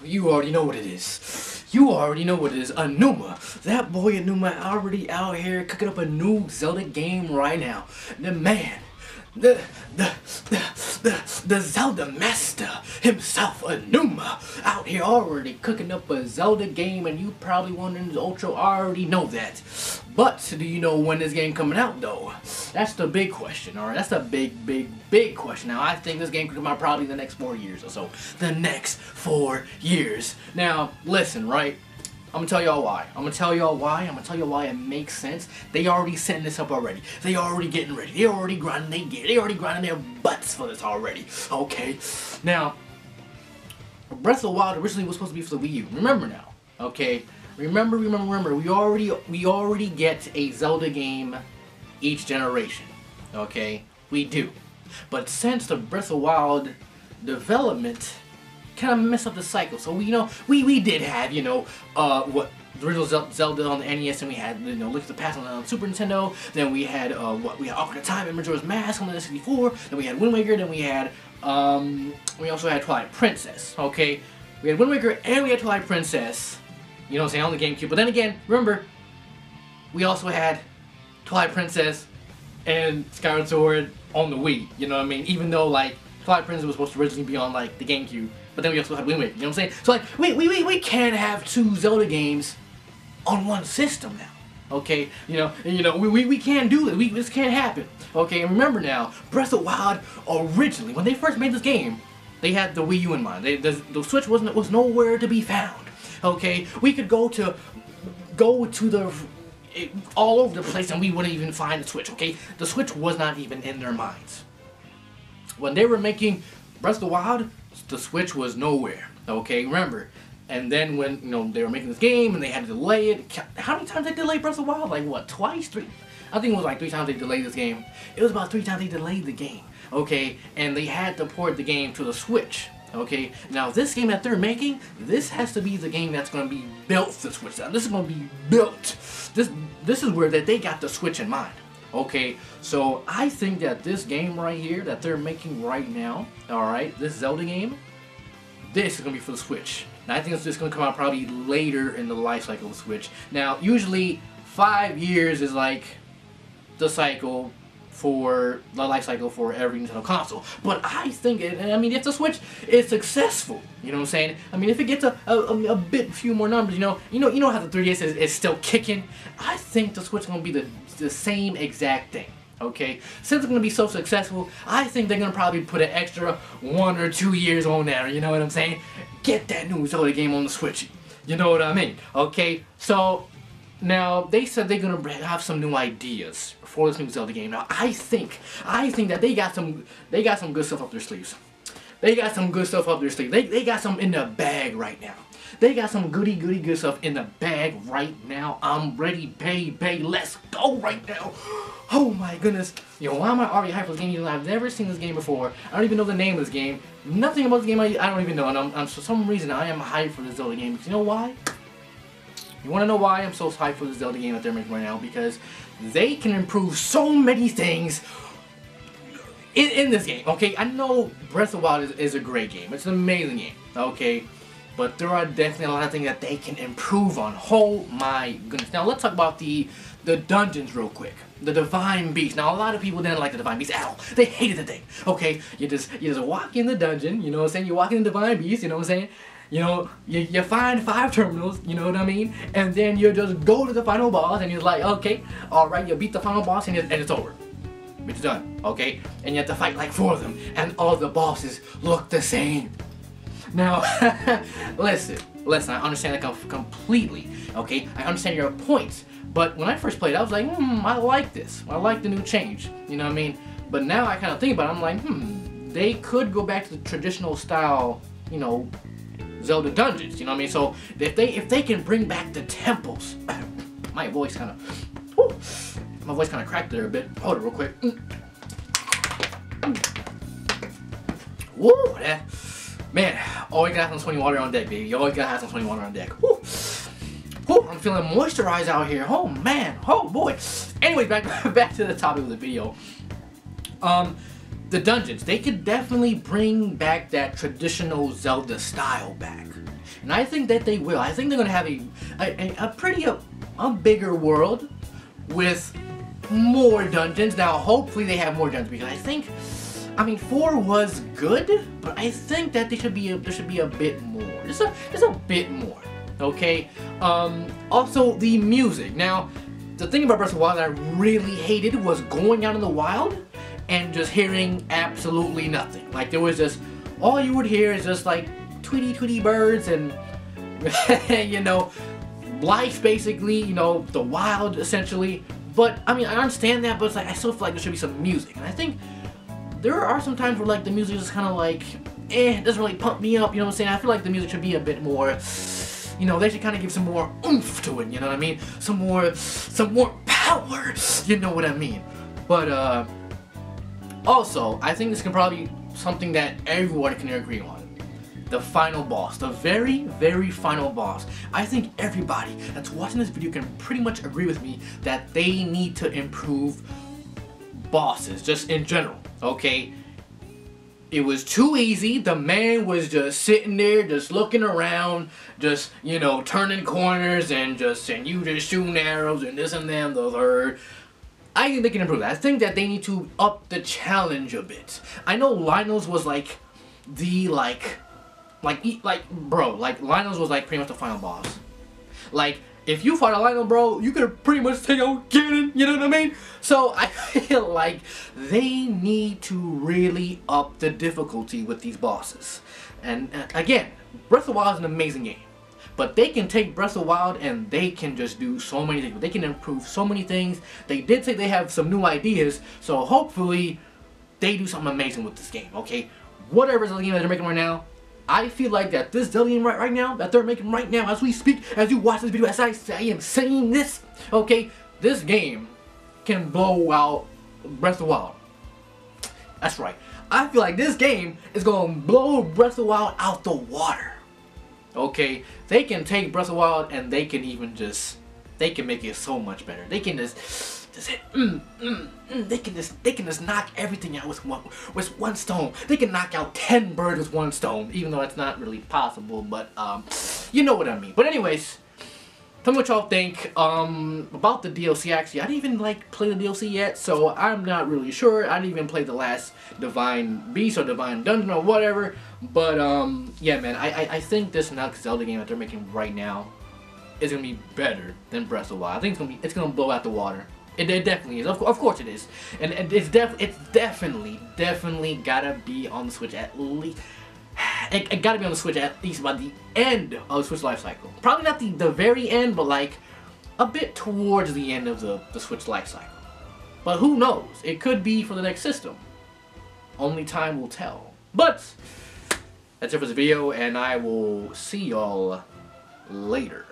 You already know what it is. You already know what it is. Anuma. That boy Anuma already out here cooking up a new Zelda game right now. The man. The Zelda master himself, Anuma, out here already cooking up a Zelda game, and you probably wondering, Ultra already know that. But do you know when this game coming out though? That's the big question, alright? That's the big question. Now I think this game could come out probably in the next 4 years or so. The next 4 years. Now listen, right? I'm gonna tell y'all why. I'm gonna tell y'all why it makes sense. They already setting this up already. They already getting ready. They already grinding their gear. They already grinding their butts for this already. Okay. Now, Breath of the Wild originally was supposed to be for the Wii U. Remember now. Okay. Remember. We already get a Zelda game each generation. Okay. We do. But since the Breath of the Wild development kind of mess up the cycle. So we did have, what the original Zelda on the NES, and we had, Link to the Past on the Super Nintendo. Then we had we had Ocarina of Time and Majora's Mask on the N64. Then we had Wind Waker. Then we had we also had Twilight Princess. Okay, we had Wind Waker and we had Twilight Princess. You know what I'm saying, on the GameCube. But then again, remember, we also had Twilight Princess and Skyward Sword on the Wii. You know what I mean? Even though like Twilight Princess was supposed to originally be on like the GameCube. But then we also have Wind Waker, you know what I'm saying? So like, we can't have 2 Zelda games on one system now, okay? We can't do it. This can't happen, okay? And remember now, Breath of the Wild originally, when they first made this game, they had the Wii U in mind. The Switch was nowhere to be found, okay? We could go to all over the place and we wouldn't even find the Switch, okay? The Switch was not even in their minds. When they were making Breath of the Wild, the Switch was nowhere, okay, remember. And then when, they were making this game and they had to delay it, how many times they delayed Breath of the Wild? Like what, twice? 3? I think it was like 3 times they delayed this game. It was about 3 times they delayed the game, okay, and they had to port the game to the Switch, okay. Now this game that they're making, this has to be the game that's going to be built for the Switch. Now, this is going to be built. This is where they got the Switch in mind. Okay, so I think that this game right here that they're making right now, alright, this Zelda game, this is going to be for the Switch. Now I think it's just going to come out probably later in the life cycle of the Switch. Now, usually 5 years is like the life cycle for every Nintendo console. But I think, if the Switch is successful, you know what I'm saying? If it gets a few more numbers, you know how the 3DS is still kicking. I think the Switch is going to be the same exact thing. Okay, since it's going to be so successful, I think they're going to probably put an extra 1 or 2 years on there, you know what I'm saying? Get that new Zelda game on the Switch, you know what I mean? Okay, so now they said they're going to have some new ideas for this new Zelda game. Now I think that they got some good stuff up their sleeves. They got some good stuff up their sleeve. They got some in the bag right now. They got some goody good stuff in the bag right now. I'm ready, baby. Let's go right now. Oh my goodness. Why am I already hyped for this game? I've never seen this game before. I don't even know the name of this game. Nothing about this game I don't even know. And for some reason I am hyped for this Zelda game. Because you know why? You want to know why I'm so hyped for this Zelda game that they're making right now? Because they can improve so many things in this game, okay? I know Breath of the Wild is a great game. It's an amazing game, okay? But there are definitely a lot of things that they can improve on. Oh my goodness. Now let's talk about the dungeons real quick. The Divine Beast. Now a lot of people didn't like the Divine Beast at all. They hated the thing, okay? You just walk in the dungeon, you know what I'm saying? You walk in the Divine Beast, you know what I'm saying? You find 5 terminals, you know what I mean? And then you just go to the final boss and you're like, okay, alright, you beat the final boss and it's over. It's done, okay? And you have to fight like 4 of them, and all the bosses look the same. Now, listen, I understand that completely, okay? I understand your points, but when I first played, I was like, I like this. I like the new change, you know what I mean? But now I kind of think about it, I'm like, they could go back to the traditional style, Zelda dungeons, you know what I mean? So if they can bring back the temples, my voice kind of cracked there a bit. Hold it real quick. Woo! Man, always gotta have some 20 water on deck, baby. You always gotta have some 20 water on deck. Woo! Woo! I'm feeling moisturized out here. Oh man, oh boy. Anyways, back to the topic of the video. The dungeons, they could definitely bring back that traditional Zelda style back. And I think that they will. I think they're gonna have a bigger world with more dungeons. Now, hopefully they have more dungeons, because I think, I mean, 4 was good, but I think that there should be a bit more. Just a bit more. Okay. Also the music. Now, the thing about Breath of the Wild that I really hated was going out in the wild and just hearing absolutely nothing. Like, there was just, all you would hear is just like tweety tweety birds and you know, life basically, you know, the wild essentially. But I mean, I understand that, but it's like, I still feel like there should be some music. And I think there are some times where like the music is kind of like, it doesn't really pump me up, you know what I'm saying? I feel like the music should be a bit more, you know, they should kind of give some more oomph to it, you know what I mean? Some more power, you know what I mean? But also, I think this can probably be something that everyone can agree on. The final boss, the very, very final boss. I think everybody that's watching this video can pretty much agree with me that they need to improve bosses, just in general, okay? It was too easy. The man was just sitting there, just looking around, just, you know, turning corners and you just shooting arrows and this and that and the third. I think they can improve that. I think that they need to up the challenge a bit. I know Lionel's was like the bro, like Lionel's was like pretty much the final boss. Like, if you fight a Lionel, bro, you could pretty much take out Ganon, you know what I mean? So I feel like they need to really up the difficulty with these bosses. And again, Breath of the Wild is an amazing game. But they can take Breath of the Wild and they can just do so many things. They can improve so many things. They did say they have some new ideas, so hopefully they do something amazing with this game, okay? Whatever Zelda game that they're making right now, I feel like that this Zelda game right now, that they're making right now as we speak, as you watch this video, as I am saying this, okay, this game can blow out Breath of the Wild. That's right. I feel like this game is going to blow Breath of the Wild out the water. Okay, they can take Breath of the Wild and they can even just, they can make it so much better. They can just hit, they can just knock everything out with one stone. They can knock out 10 birds with one stone, even though that's not really possible, but you know what I mean. But anyways, tell me what y'all think about the DLC. Actually, I didn't even like play the DLC yet, so I'm not really sure. I didn't even play the last Divine Beast or Divine Dungeon or whatever. But yeah, man, I think this next Zelda game that they're making right now is gonna be better than Breath of the Wild. I think it's gonna blow out the water. It definitely is. Of course it is. And it's definitely gotta be on the Switch at least. It gotta be on the Switch at least by the end of the Switch life cycle. Probably not the very end, but like a bit towards the end of the Switch life cycle. But who knows? It could be for the next system. Only time will tell. But that's it for this video, and I will see y'all later.